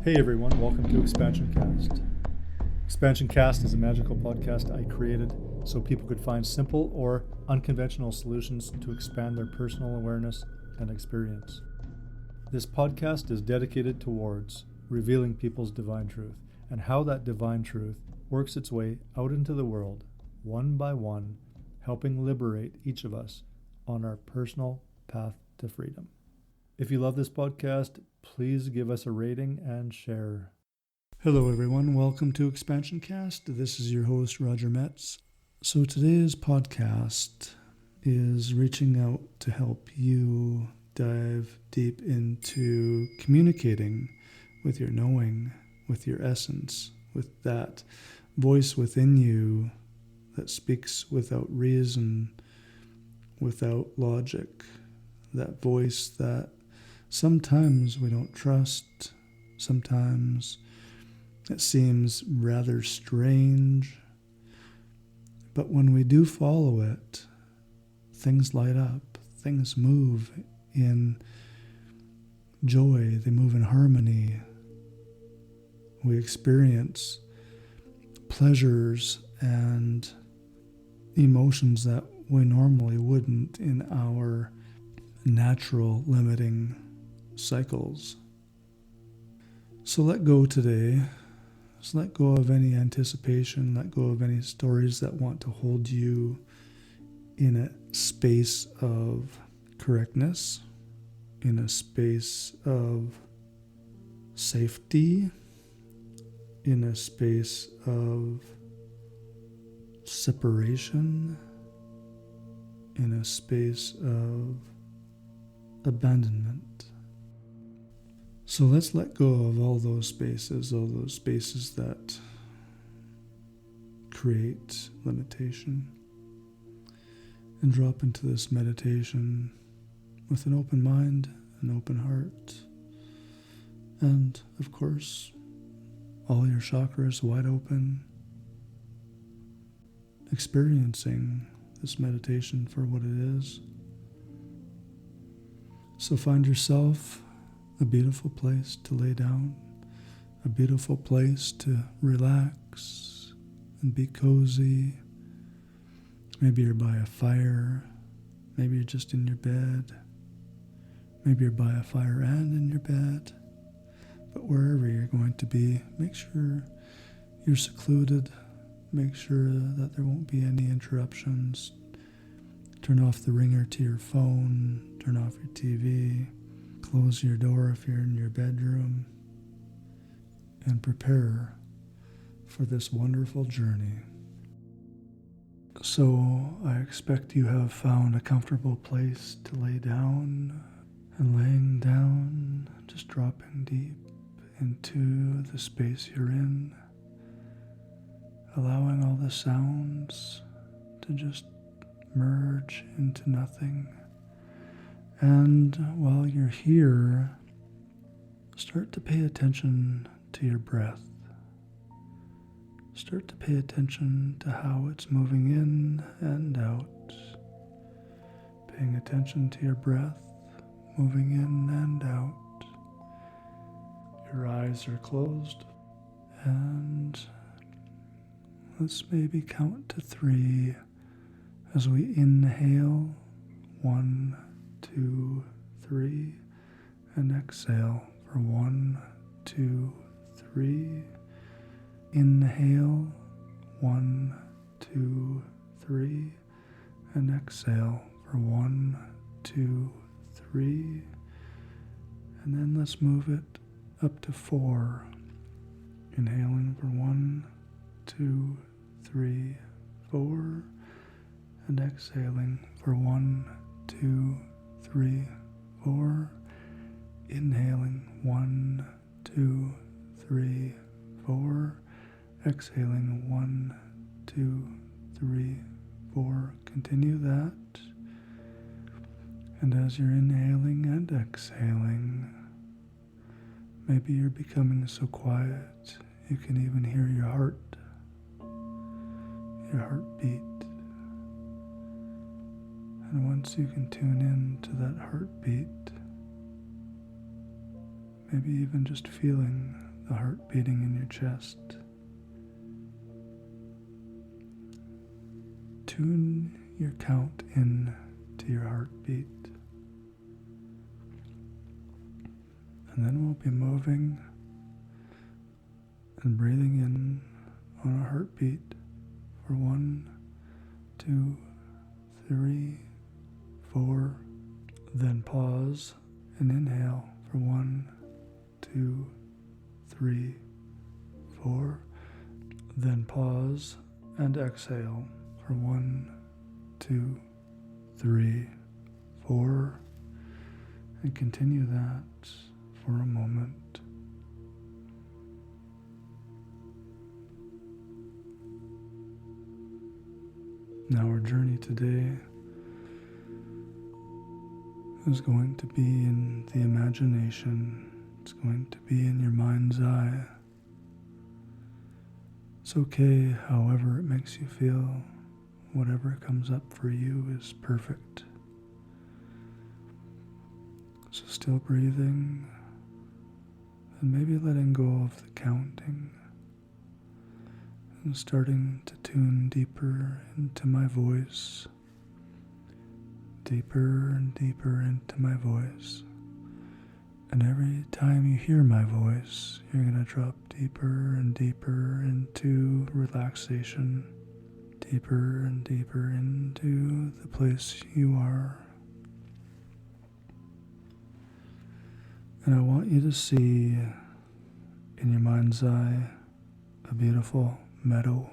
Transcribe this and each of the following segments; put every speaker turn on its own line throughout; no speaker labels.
Hey everyone, welcome to Expansion Cast. Expansion Cast is a magical podcast I created so people could find simple or unconventional solutions to expand their personal awareness and experience. This podcast is dedicated towards revealing people's divine truth and how that divine truth works its way out into the world, one by one, helping liberate each of us on our personal path to freedom. If you love this podcast, please give us a rating and share. Hello everyone, welcome to Expansion Cast. This is your host Roger Metz. So today's podcast is reaching out to help you dive deep into communicating with your knowing, with your essence, with that voice within you that speaks without reason, without logic, that voice that sometimes we don't trust, sometimes it seems rather strange, but when we do follow it, things light up, things move in joy, they move in harmony. We experience pleasures and emotions that we normally wouldn't in our natural limiting cycles. So let go today. Just let go of any anticipation, let go of any stories that want to hold you in a space of correctness, in a space of safety, in a space of separation, in a space of abandonment. So let's let go of all those spaces that create limitation, and drop into this meditation with an open mind, an open heart, and of course, all your chakras wide open, experiencing this meditation for what it is. So find yourself a beautiful place to lay down, a beautiful place to relax and be cozy. Maybe you're by a fire, maybe you're just in your bed, maybe you're by a fire and in your bed, but wherever you're going to be, make sure you're secluded, make sure that there won't be any interruptions. Turn off the ringer to your phone, turn off your TV, close your door if you're in your bedroom, and prepare for this wonderful journey. So I expect you have found a comfortable place to lay down, and laying down, just dropping deep into the space you're in, allowing all the sounds to just merge into nothing. And while you're here, start to pay attention to your breath. Start to pay attention to how it's moving in and out. Paying attention to your breath, moving in and out. Your eyes are closed, and let's maybe count to 3 as we inhale. 1, 2, 3, and exhale for 1, 2, 3. Inhale, 1, 2, 3, and exhale for 1, 2, 3. And then let's move it up to 4. Inhaling for 1, 2, 3, 4, and exhaling for 1, 2, 3, 4. Inhaling 1, 2, 3, 4. Exhaling 1, 2, 3, 4. Continue that. And as you're inhaling and exhaling, maybe you're becoming so quiet you can even hear your heartbeat. And once you can tune in to that heartbeat, maybe even just feeling the heart beating in your chest. Tune your count in to your heartbeat. And then we'll be moving and breathing in on a heartbeat for 1, 2, 3, 4. Then pause and inhale for 1, 2, 3, 4. Then pause and exhale for 1, 2, 3, 4. And continue that for a moment. Now our journey today is going to be in the imagination. It's going to be in your mind's eye. It's okay however it makes you feel. Whatever comes up for you is perfect. So still breathing and maybe letting go of the counting and starting to tune deeper into my voice. Deeper and deeper into my voice. And every time you hear my voice, you're going to drop deeper and deeper into relaxation, deeper and deeper into the place you are. And I want you to see in your mind's eye a beautiful meadow.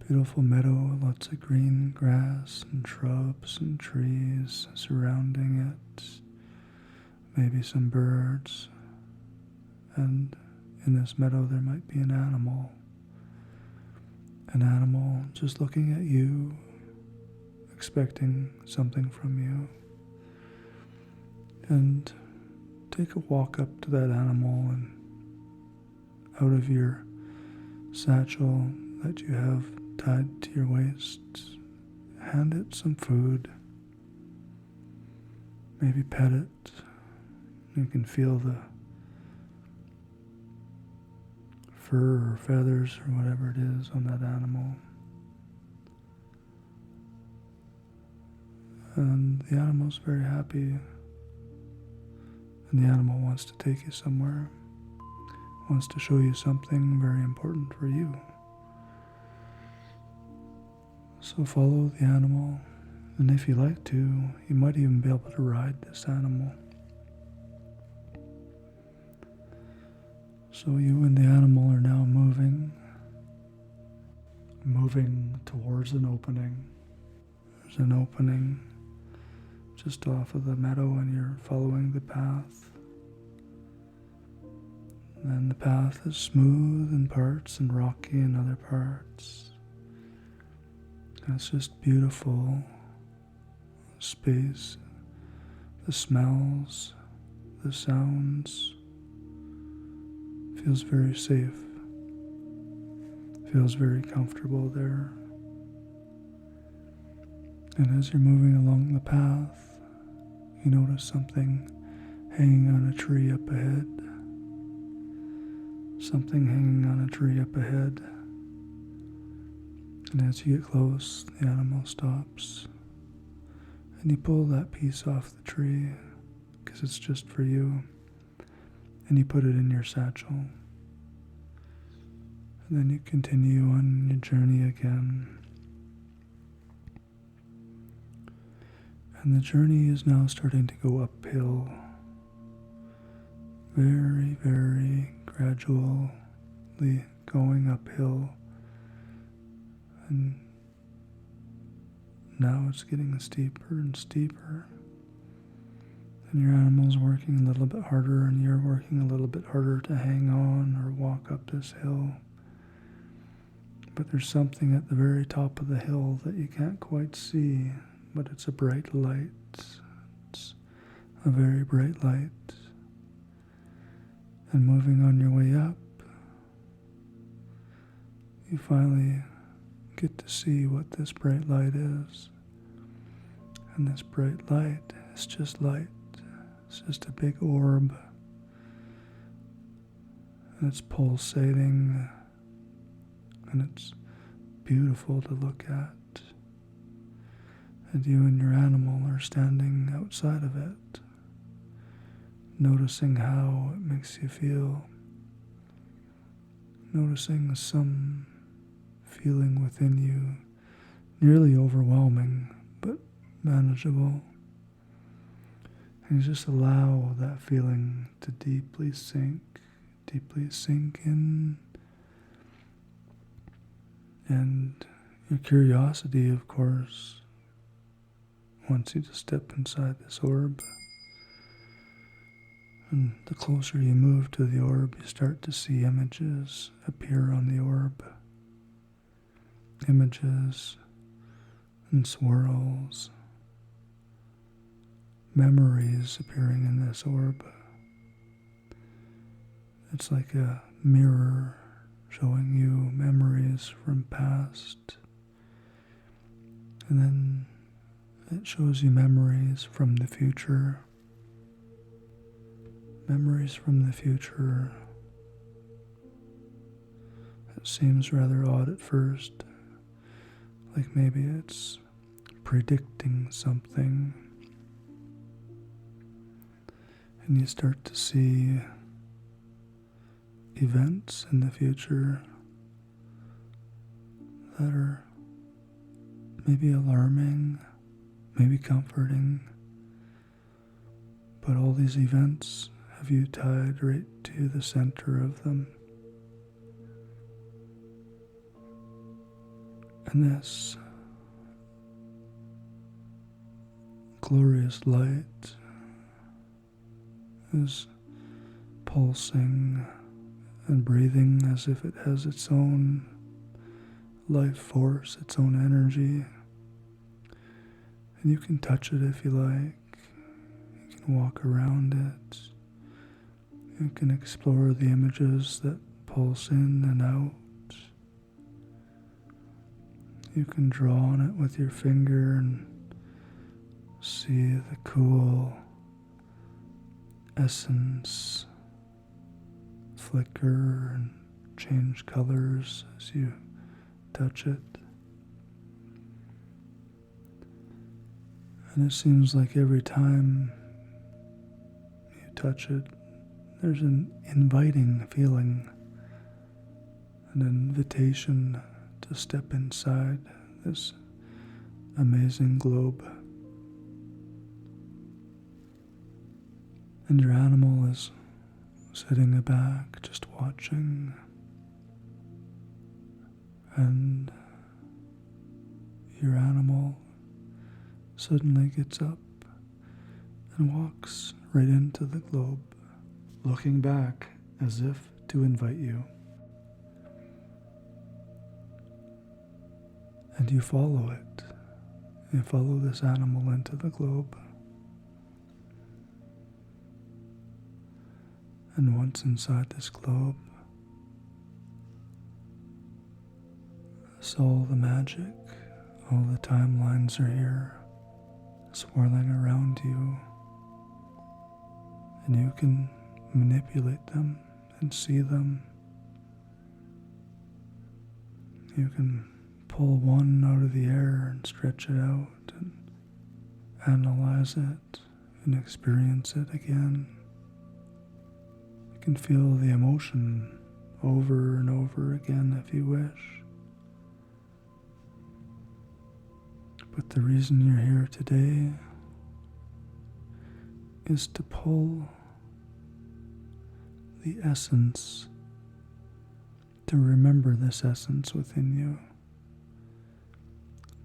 Beautiful meadow, lots of green grass and shrubs and trees surrounding it. Maybe some birds. And in this meadow there might be an animal. An animal just looking at you, expecting something from you. And take a walk up to that animal and out of your satchel that you have tied to your waist, hand it some food, maybe pet it. You can feel the fur or feathers or whatever it is on that animal. And the animal's very happy, and the animal wants to take you somewhere, wants to show you something very important for you. So follow the animal, and if you like to, you might even be able to ride this animal. So you and the animal are now moving towards an opening. There's an opening just off of the meadow, and you're following the path. And the path is smooth in parts and rocky in other parts. It's just beautiful space, the smells, the sounds. Feels very safe, feels very comfortable there. And as you're moving along the path, you notice something hanging on a tree up ahead. Something hanging on a tree up ahead. And as you get close, the animal stops. And you pull that piece off the tree, because it's just for you. And you put it in your satchel. And then you continue on your journey again. And the journey is now starting to go uphill. Very, very gradually going uphill. And now it's getting steeper and steeper. And your animal's working a little bit harder, and you're working a little bit harder to hang on or walk up this hill. But there's something at the very top of the hill that you can't quite see, but it's a bright light. It's a very bright light. And moving on your way up, you finally get to see what this bright light is. And this bright light is just light. It's just a big orb.
and it's pulsating, and it's beautiful to look at. And you and your animal are standing outside of it, noticing how it makes you feel, noticing some feeling within you, nearly overwhelming, but manageable. And you just allow that feeling to deeply sink in. And your curiosity, of course, wants you to step inside this orb. And the closer you move to the orb, you start to see images appear on the orb. Images and swirls. Memories appearing in this orb. It's like a mirror showing you memories from past. And then it shows you memories from the future. Memories from the future. It seems rather odd at first, like maybe it's predicting something. And you start to see events in the future that are maybe alarming, maybe comforting, but all these events have you tied right to the center of them. And this glorious light is pulsing and breathing as if it has its own life force, its own energy. And you can touch it if you like. You can walk around it. You can explore the images that pulse in and out. You can draw on it with your finger and see the cool essence flicker and change colors as you touch it. And it seems like every time you touch it, there's an inviting feeling, an invitation to step inside this amazing globe. And your animal is sitting aback, just watching. And your animal suddenly gets up and walks right into the globe, looking back as if to invite you. And you follow it. You follow this animal into the globe. And once inside this globe, it's all the magic, all the timelines are here, swirling around you. And you can manipulate them and see them. You can pull one out of the air and stretch it out and analyze it and experience it again. You can feel the emotion over and over again if you wish. But the reason you're here today is to pull the essence, to remember this essence within you,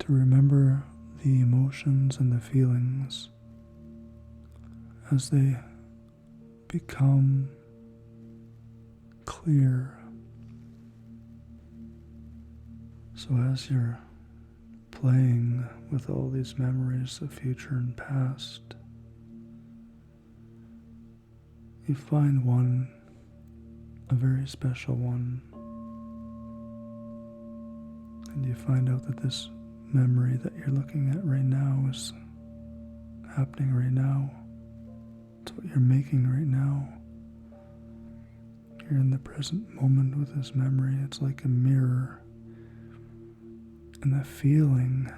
to remember the emotions and the feelings as they become clear. So as you're playing with all these memories of future and past, you find one, a very special one, and you find out that this memory that you're looking at right now is happening right now. It's what you're making right now. You're in the present moment with this memory. It's like a mirror. And the feeling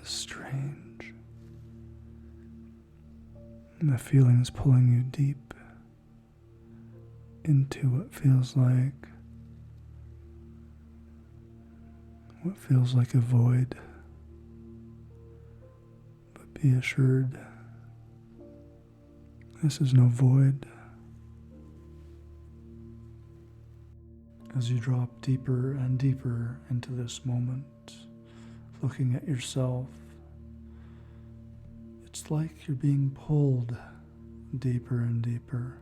is strange. And the feeling is pulling you deep into what feels like a void. But be assured, this is no void. As you drop deeper and deeper into this moment, looking at yourself, it's like you're being pulled deeper and deeper.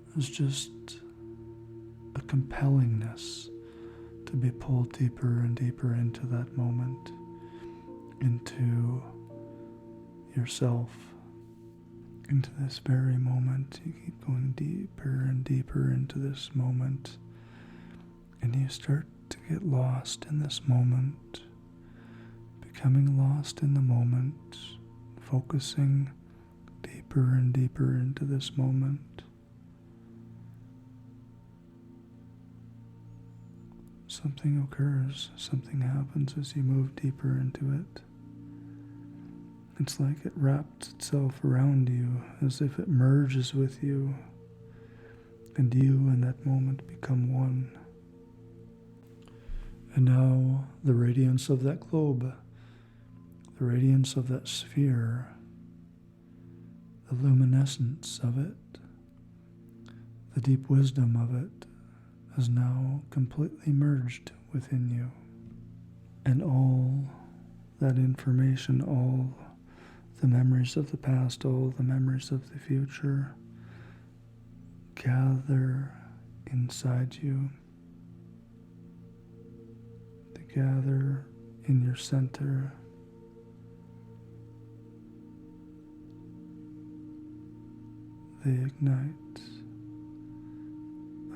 There's just a compellingness to be pulled deeper and deeper into that moment, into yourself, into this very moment. You keep going deeper and deeper into this moment, and you start to get lost in this moment, becoming lost in the moment, focusing deeper and deeper into this moment. Something occurs, something happens as you move deeper into it. It's like it wraps itself around you, as if it merges with you, and you in that moment become one. And now the radiance of that globe, the radiance of that sphere, the luminescence of it, the deep wisdom of it, is now completely merged within you. And all that information, all the memories of the past, all the memories of the future, gather inside you. They gather in your center. They ignite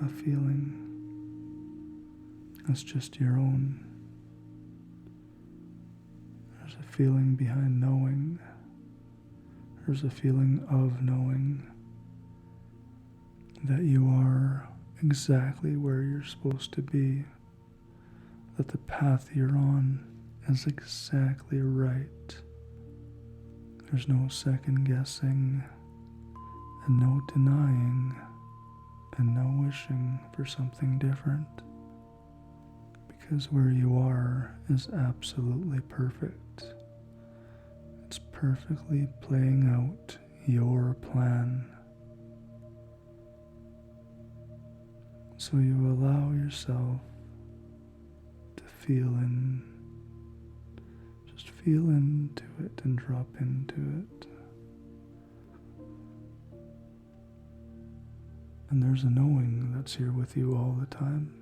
a feeling that's just your own. There's a feeling behind knowing. There's a feeling of knowing that you are exactly where you're supposed to be, that the path you're on is exactly right. There's no second guessing and no denying and no wishing for something different, because where you are is absolutely perfect. It's perfectly playing out your plan. So you allow yourself to feel into it and drop into it. And there's a knowing that's here with you all the time.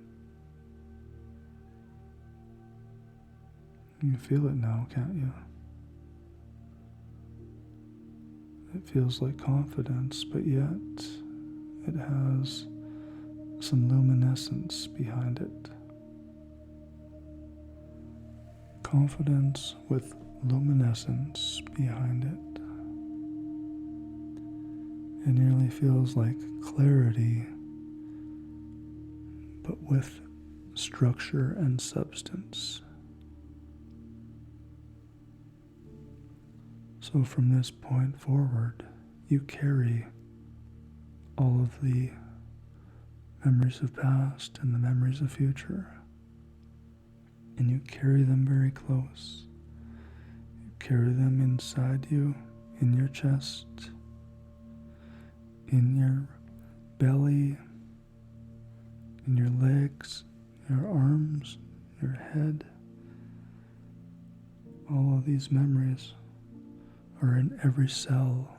You feel it now, can't you? It feels like confidence, but yet it has some luminescence behind it. Confidence with luminescence behind it. It nearly feels like clarity, but with structure and substance. So from this point forward, you carry all of the memories of past and the memories of future, and you carry them very close. You carry them inside you, in your chest, in your belly, in your legs, your arms, your head. All of these memories are in every cell.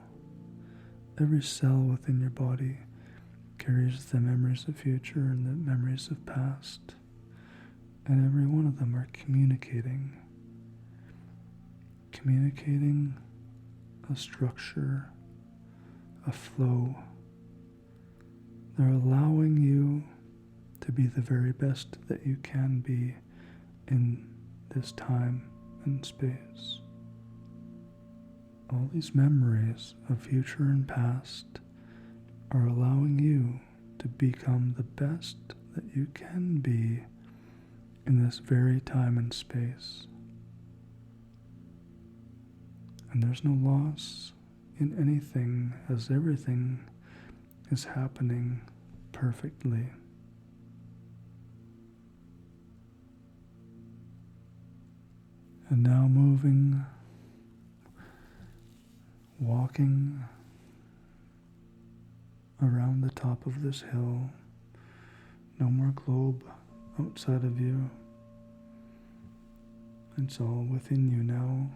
Every cell within your body carries the memories of future and the memories of past. And every one of them are communicating a structure, a flow. They're allowing you to be the very best that you can be in this time and space. All these memories of future and past are allowing you to become the best that you can be in this very time and space. And there's no loss in anything, as everything is happening perfectly. And now walking around the top of this hill. No more globe outside of you. It's all within you now.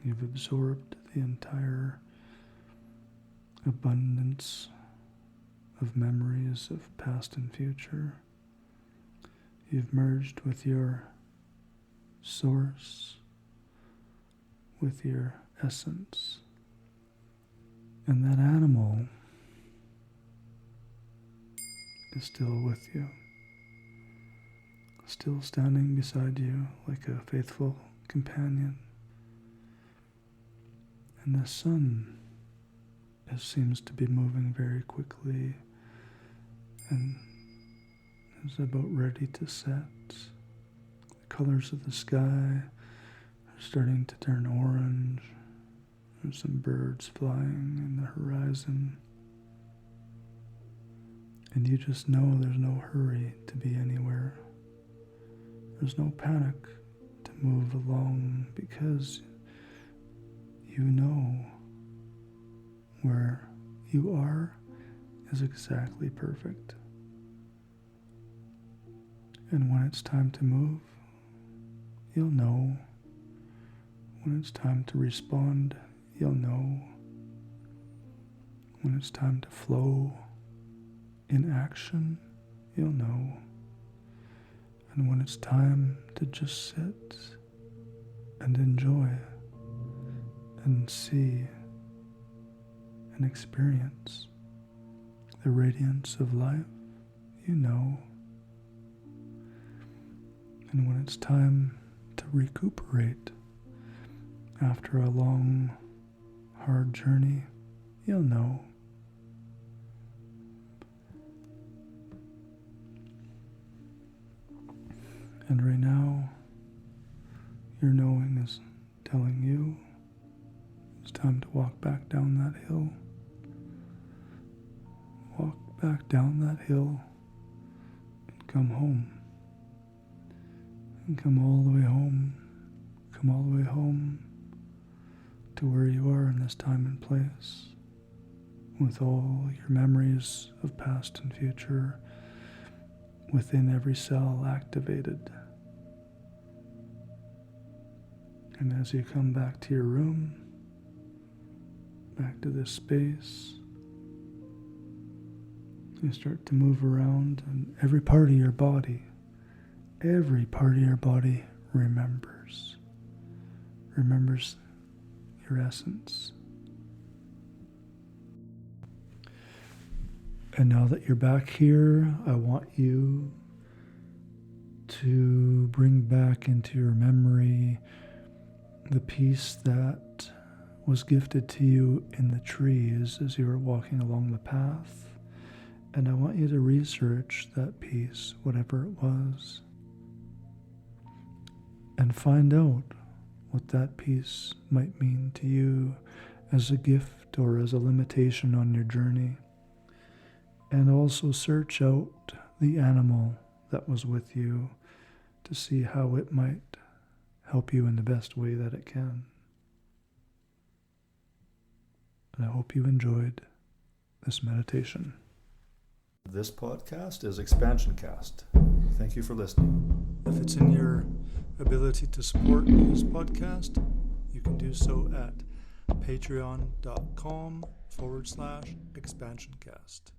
You've absorbed the entire abundance of memories of past and future. You've merged with your source, with your essence. And that animal is still with you, still standing beside you like a faithful companion. And the sun seems to be moving very quickly and is about ready to set. The colors of the sky are starting to turn orange. There's some birds flying in the horizon. And you just know there's no hurry to be anywhere. There's no panic to move along, because you know where you are is exactly perfect. And when it's time to move, you'll know. When it's time to respond, you'll know. When it's time to flow in action, you'll know. And when it's time to just sit and enjoy and see and experience the radiance of life, you know. And when it's time to recuperate after a long, hard journey, you'll know. And right now, your knowing is telling you it's time to walk back down that hill. Walk back down that hill and come home. And come all the way home. Come all the way home to where you are in this time and place, with all your memories of past and future within every cell activated. And as you come back to your room, back to this space, you start to move around, and every part of your body remembers your essence. And now that you're back here, I want you to bring back into your memory the peace that was gifted to you in the trees as you were walking along the path. And I want you to research that peace, whatever it was, and find out what that peace might mean to you as a gift or as a limitation on your journey. And also search out the animal that was with you to see how it might help you in the best way that it can. And I hope you enjoyed this meditation. This podcast is Expansion Cast. Thank you for listening. If it's in your ability to support this podcast, you can do so at patreon.com/expansioncast.